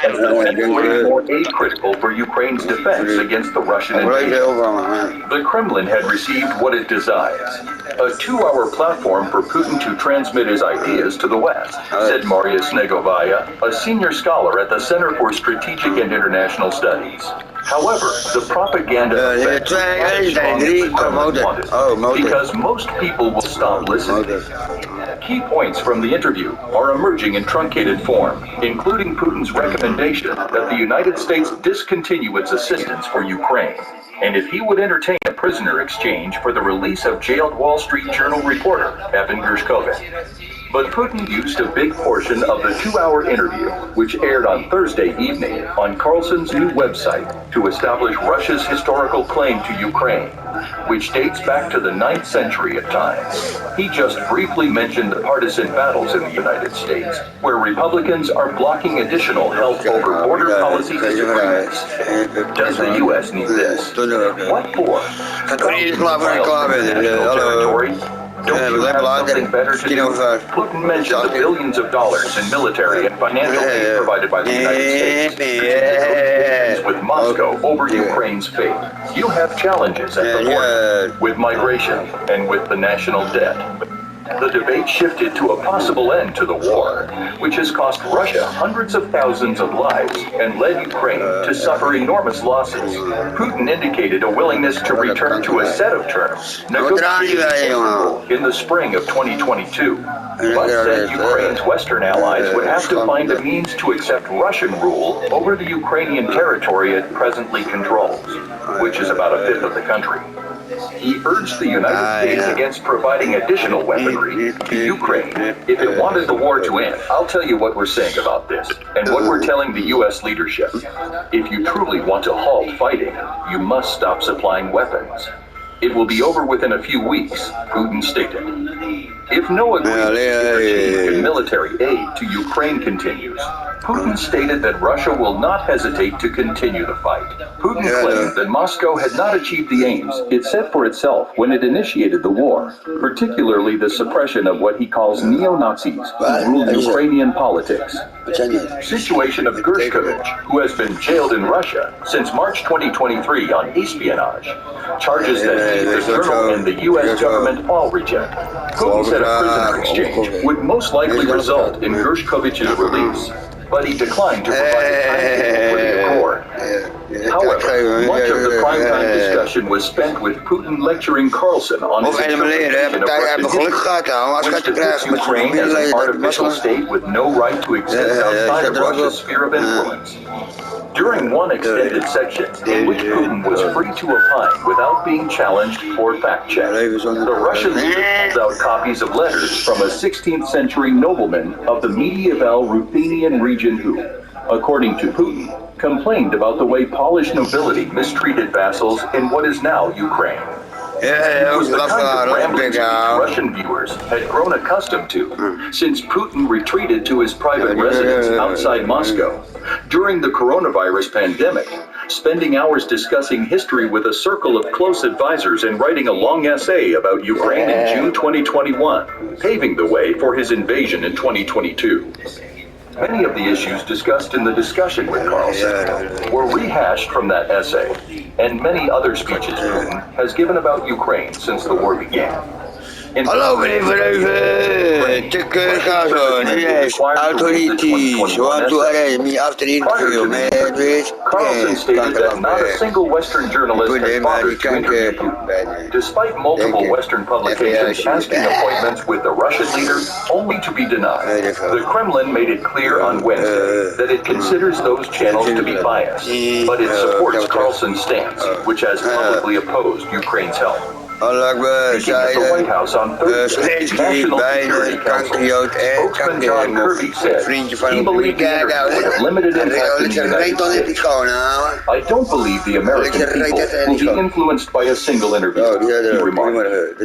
as potentially more aid critical for Ukraine's defense against the Russian invasion. The Kremlin had received what it desires, a 2-hour platform for Putin to transmit his ideas to the West, said Maria Snegovaya, a senior scholar at the Center for Strategic and International Studies. However, the propaganda effect was not as strong as the Kremlin wanted, because most people will stop listening. Key points from the interview are emerging in truncated form, including Putin's recommendation that the United States discontinue its assistance for Ukraine, and if he would entertain a prisoner exchange for the release of jailed Wall Street Journal reporter Evan Gershkovich. But Putin used a big portion of the 2-hour interview, which aired on Thursday evening on Carlson's new website, to establish Russia's historical claim to Ukraine, which dates back to the 9th century at times. He just briefly mentioned the partisan battles in the United States, where Republicans are blocking additional help over border policy disagreements. Does the U.S. need this? What for? Territory? Don't you have something better to do? Putin mentioned the billions of dollars in military and financial aid provided by the United States with Moscow over Ukraine's fate. You have challenges at the border, with migration and with the national debt. The debate shifted to a possible end to the war, which has cost Russia hundreds of thousands of lives and led Ukraine to suffer enormous losses. Putin indicated a willingness to return to a set of terms negotiated in the spring of 2022, but said Ukraine's Western allies would have to find a means to accept Russian rule over the Ukrainian territory it presently controls, which is about a fifth of the country. He urged the United States against providing additional weaponry to Ukraine if it wanted the war to end. I'll tell you what we're saying about this, and what we're telling the U.S. leadership. If you truly want to halt fighting, you must stop supplying weapons. It will be over within a few weeks, Putin stated. If no agreement in military aid to Ukraine continues, Putin stated that Russia will not hesitate to continue the fight. Putin claimed that Moscow had not achieved the aims it set for itself when it initiated the war, particularly the suppression of what he calls neo-Nazis who rule Ukrainian politics. Situation of Gershkovich, who has been jailed in Russia since March 2023 on espionage, charges that he, the journal, and the U.S. government all reject. Putin said a prisoner exchange would most likely result in Gershkovich's release, but he declined to provide a timetable for the accord. However, much of the primetime discussion was spent with Putin lecturing Carlson on his interpretation of Russian which depicts Ukraine as an artificial state with no right to exist outside of Russia's sphere of influence. During one extended section, in which Putin was free to opine without being challenged or fact-checked, the Russian leader pulled out copies of letters from a 16th century nobleman of the medieval Ruthenian region who, according to Putin, complained about the way Polish nobility mistreated vassals in what is now Ukraine. It was the kind of rambling speech Russian viewers had grown accustomed to since Putin retreated to his private residence outside Moscow during the coronavirus pandemic, spending hours discussing history with a circle of close advisors and writing a long essay about Ukraine in June 2021, paving the way for his invasion in 2022. Many of the issues discussed in the discussion with Carlson were rehashed from that essay, and many other speeches Putin has given about Ukraine since the war began. Hallo meneer Verheuven, yes, authorities want to arrest me after interview, Carlson stated that not a single Western journalist has bothered to interview Putin, despite multiple Western publications asking appointments with the Russian leader only to be denied. The Kremlin made it clear on Wednesday that it considers those channels to be biased, but it supports Carlson's stance, which has publicly opposed Ukraine's help. Speaking at the White House on Thursday, National Security Council spokesman John Kirby said he believed the interview would have limited impact in the United States. I don't believe the American people will be influenced by a single interview, he remarked.